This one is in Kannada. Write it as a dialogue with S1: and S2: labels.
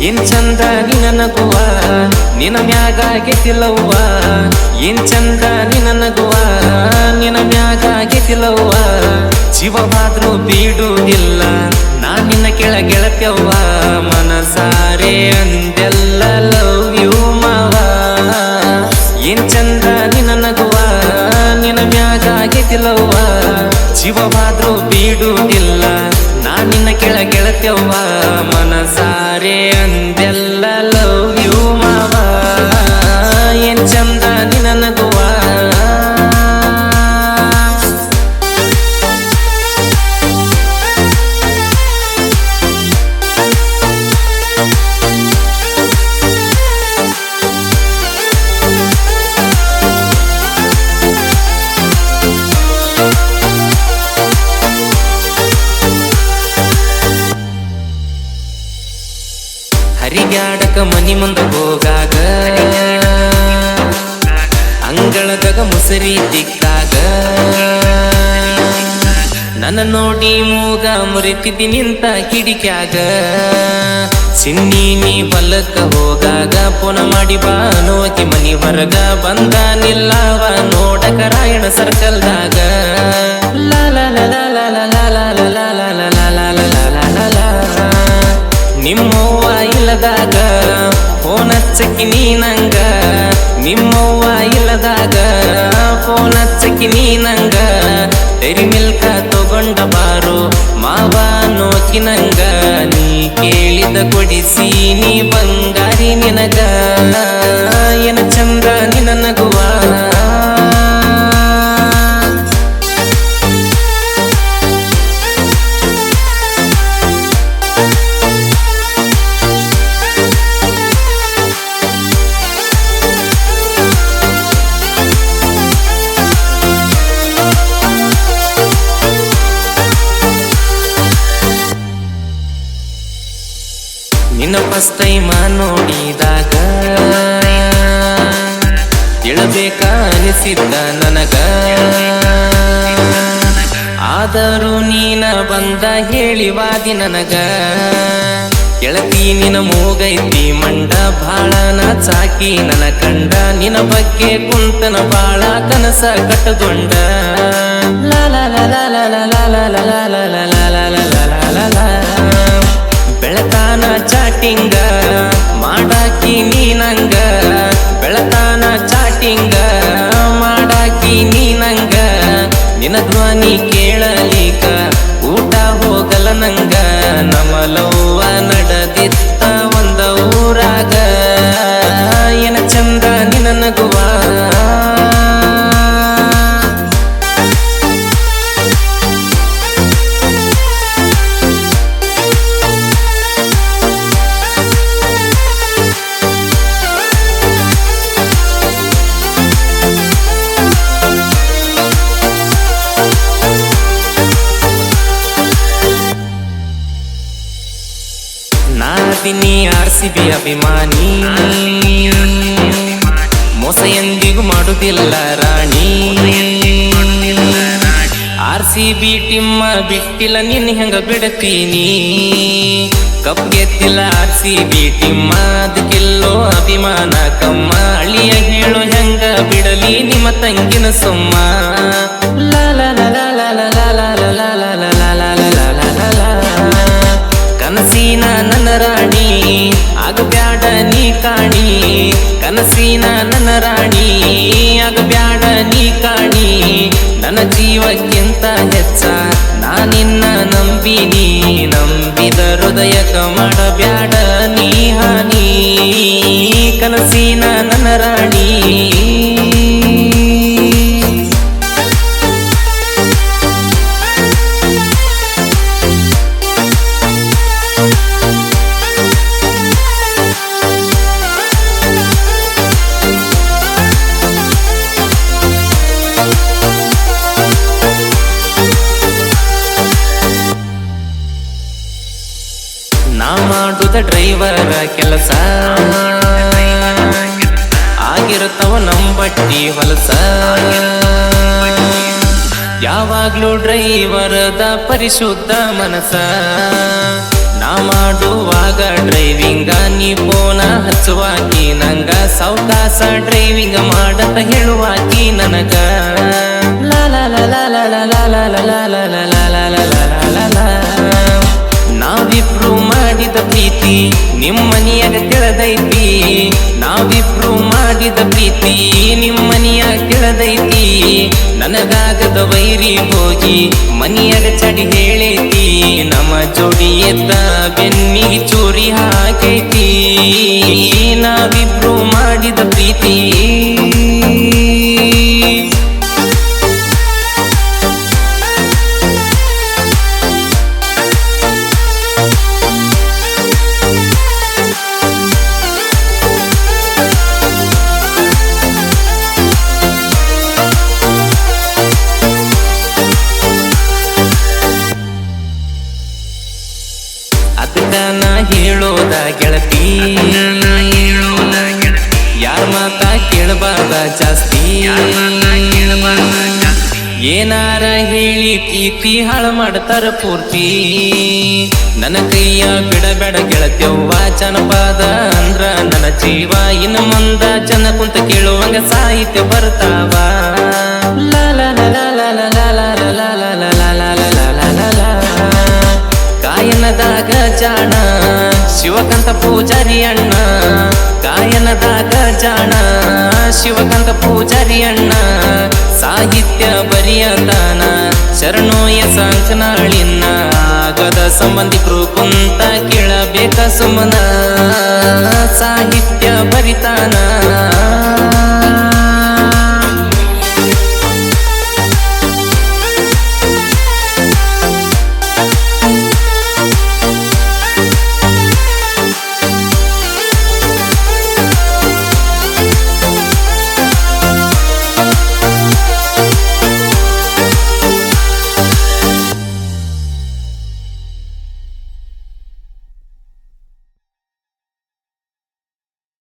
S1: ಏನ್ ಚಂದ ನಿನ ನಗುವ ನಿನ ಮ್ಯಾಗಾಗಿತಿಲ್ಲವ್ವ ಏನ್ ಚಂದ ನಿನ ನಗುವ ನಿನ ಮ್ಯಾಗಾಗಿತಿಲ್ಲವ್ವ ಜೀವವಾದ್ರೂ ಬೀಡುವುದಿಲ್ಲ ನಾ ನಿನ್ನ ಗೆಳತ್ಯವ್ವ ಮನಸಾರೆ ಅಂದೆಲ್ಲ ಲವ್ ಯು ಮಾವ ಏನ್ ಚಂದ ನಿನ ನಗುವ ನಿನ ಮ್ಯಾಗಾಗಿತಿಲ್ಲವ್ವ ಜೀವವಾದ್ರೂ ಬೀಡುವುದಿಲ್ಲ ನಾ ನಿನ್ನ ಗೆಳತ್ಯವ್ವ ಮನಸಾರೆ ಅಂದೆಲ್ಲ ಲವ್ ಯು ಮಾವ ಏನ್ ಚಂದ ನಿನ ನಗುವ ಹರಿಗಾಡಕ ಮನಿ ಮುಂದ ಹೋಗಾಗ ಅಂಗಳದಾಗ ಮುಸರಿ ದಿಕ್ಕಾಗ ನನ್ನ ನೋಡಿ ಮೂಗ ಮುರಿತಿದ್ದಿ ನಿಂತ ಕಿಡಿಕ್ಯಾಗ ಸಿನ್ನಿ ಹೊಲಕ್ಕ ಹೋಗಾಗ ಪುನ ಮಾಡಿ ಬಾನೋಕಿ ಮನಿ ಹೊರಗ ಬಂದ ನಿಲ್ಲವ ನೋಡಕ ರಾಯಣ ಸರ್ಕಲ್ದಾಗ ಲಾ ಲಾ ಲಾ ಲಾ ಲಾ ಲಾ ಲಾ ಲಾ ಲಾ ಲಾ ಲಾ ಲಾ ಲಾ ಲಾ ಲಾ ಲಾ ನಿಮ್ಮವ್ವ ಇಲ್ಲದಾಗ ಫೋನ್ ಹಚ್ಚಕಿ ನೀನಂಗ ನಿಮ್ಮವ್ವ ಇಲ್ಲದಾಗ ಫೋನ್ ಹಚ್ಚಕಿ ನೀನಂಗ ಡೈರಿ ಮಿಲ್ಕ ತಗೊಂಡ ಬಾರು ಮಾವ ನೋಕಿನಂಗ ನೀ ಕೇಳಿದ ಕೊಡಿಸಿ ನೀ ಬಂಗಾರಿ ನಿನಗ ಏನ ಚಂದ ನಿನ ನಗುವ ನಿನ್ನ ಫಸ್ಟ್ ಟೈಮ ನೋಡಿದಾಗ ತಿಳಬೇಕ ಅನಿಸಿದ್ದ ನನಗ ಆದರೂ ನೀನ ಬಂದ ಹೇಳಿವಾದಿ ನನಗ ಗೆಳತಿ ನಿನ ಮೂಗೈತಿ ಮಂಡ ಬಾಳ ನಾಚಾಕಿ ನನ್ನ ಕಂಡ ನಿನ ಬಗ್ಗೆ ಕುಂತನ ಬಾಳ ಕನಸ ಕಟ್ಟಗೊಂಡ ಲಾ ಲಾ ಲಾ ಲಾ ಲಾ ಲಾ ಲಾ ಲಾ ಲಾ ಲಾ ಲಾ ಲಾ ಲಾ ಲಾ ಲಾ ಬೆಳತಾನ ಚಾಟಿಂಗ ಮಾಡಾಕಿ ನೀನಂಗ ಬೆಳತಾನ ಚಾಟಿಂಗ ಮಾಡಾಕಿ ನೀನಂಗ ನಿನ ಧ್ವನಿ ಕೇಳಲಿಕ ಊಟ ಹೋಗಲ್ಲ ನಂಗ ನಮಲವ್ವ ನಡೆದಿತ್ತ ಒಂದ ಊರಾಗ ಏನ ಚಂದ ನಿನ ನಗುವ ನಾದಿನಿ RCB ಅಭಿಮಾನಿ ಮೋಸ ಎಂದಿಗೂ ಮಾಡುವುದಿಲ್ಲ ರಾಣಿ RCB ಟಿಮ್ಮ ಬಿಟ್ಟಿಲ್ಲ ನಿನ್ನ ಹೆಂಗ ಬಿಡ್ತೀನಿ ಕಪ್ ಗೆದ್ದಿಲ್ಲ RCB ಟಿಮ್ಮ ಅದಕ್ಕಿಲ್ಲೋ ಅಭಿಮಾನ ಕಮ್ಮ ಅಳಿಯ ಹೇಳೋ ಹೆಂಗ ಬಿಡಲಿ ನಿಮ್ಮ ತಂಗಿನ ಸೊಮ್ಮ ಲಾ ಲಾ ಲಾ ಲಾ ಲಾ ಲಾ ಲಾ ಲಾ ಲಾ ಲಾ ಲಾ ಲಾ ಲಾ ಲಾ ಲಾ ಕನಸಿನ ನನ್ನ ರಾಣಿ ಆಗಬ್ಯಾಡ ನೀ ಕಾಣಿ ಕನಸಿನ ನನ್ನ ರಾಣಿ ಆಗಬ್ಯಾಡ ನೀ ಕಾಣಿ ನನ್ನ ಜೀವಕ್ಕಿಂತ ಹೆಚ್ಚ ನಾನಿನ್ನ ನಂಬಿನಿ ನಂಬಿದ ಹೃದಯಕ ಮಾಡಬ್ಯಾಡ ನೀ ಹಾನಿ ಕನಸಿನ ನನ್ನ ರಾಣಿ ನಾ ಮಾಡುದ ಡ್ರೈವರ ಕೆಲಸ ಆಗಿರುತ್ತವ ನಂಬಟ್ಟಿ ಹೊಲಸ ಯಾವಾಗ್ಲೂ ಡ್ರೈವರದ ಪರಿಶುದ್ಧ ಮನಸ ನಾ ಮಾಡುವಾಗ ಡ್ರೈವಿಂಗ ನೀ ಫೋನ ಹಚ್ಚುವಾಕಿ ನಂಗ ಸಾವ್ಕಾಸ ಡ್ರೈವಿಂಗ್ ಮಾಡತ ಹೇಳುವಾಕಿ ನನಗ ಲಾ ಲಾ ಲಾ ಲಾ ಲಾ ಲಾ ಲಾ ಲಾ ಲಾ ಲಾ ಲಾ ಲಾ ಲಾ ಲಾ ಲಾ ಲಾ ಲಾ. ನಾವಿಬ್ರು ಮಾಡಿದ ಪ್ರೀತಿ ನಿಮ್ಮನಿಯಾಗ ತಿಳಿದೈತಿ, ನಾವಿಬ್ರು ಮಾಡಿದ ಪ್ರೀತಿ ನಿಮ್ಮನಿಯಾಗ ತಿಳಿದೈತಿ. ನನಗಾಗದ ವೈರಿ ಹೋಗಿ ಮನಿಯಾಗ ಚಡಿ ಹೇಳೈತಿ, ನಮ್ಮ ಜೋಡಿ ಎದ್ದ ಬೆನ್ನಿಗೆ ಚೂರಿ ಹಾಕೈತಿ. ನಾವಿಬ್ರು ಮಾಡಿದ ಪ್ರೀತಿ ನಾ ಹೇಳೋದ ಗೆಳತಿ, ಯಾರ ಮಾತ ಕೇಳಬಾರ್ದ ಜಾಸ್ತಿ. ಏನಾರ ಹೇಳಿ ಪ್ರೀತಿ ಹಾಳು ಮಾಡ್ತಾರ ಪೂರ್ತಿ. ನನ್ನ ಕೈಯ ಬಿಡಬೇಡ ಗೆಳತ್ಯವ್ವ, ಜನಪದ ಅಂದ್ರ ನನ್ನ ಜೀವ. ಇನ್ನು ಮುಂದ ಜನ ಕುಂತ ಕೇಳುವಂಗ ಸಾಹಿತ್ಯ ಬರ್ತಾವ. ಲಾ ಲಾ ಲಾ ಲಾ ಲಾ ಲಾ ಲಾ ಲಾ ಲಾ ಲಾ ಲಾ ಲಾ ಲಾ ಲಾ ಲಾ ಲಾ. ಗಾಯನದಾಗ ಜಾಣ ಶಿವಕಾಂತ ಪೂಜಾರಿ ಅಣ್ಣ, ಗಾಯನದಾಗ ಜಾಣ ಶಿವಕಾಂತ ಪೂಜಾರಿ ಅಣ್ಣ. ಸಾಹಿತ್ಯ ಬರಿಯತಾನ ಶರಣೋಯ ಸಾಂಕನಾಳಿನ, ಆಗದ ಸಂಬಂಧಿಕರು ಕುಂತ ಕೇಳಬೇಕ ಸುಮನ. ಸಾಹಿತ್ಯ ಬರಿತಾನ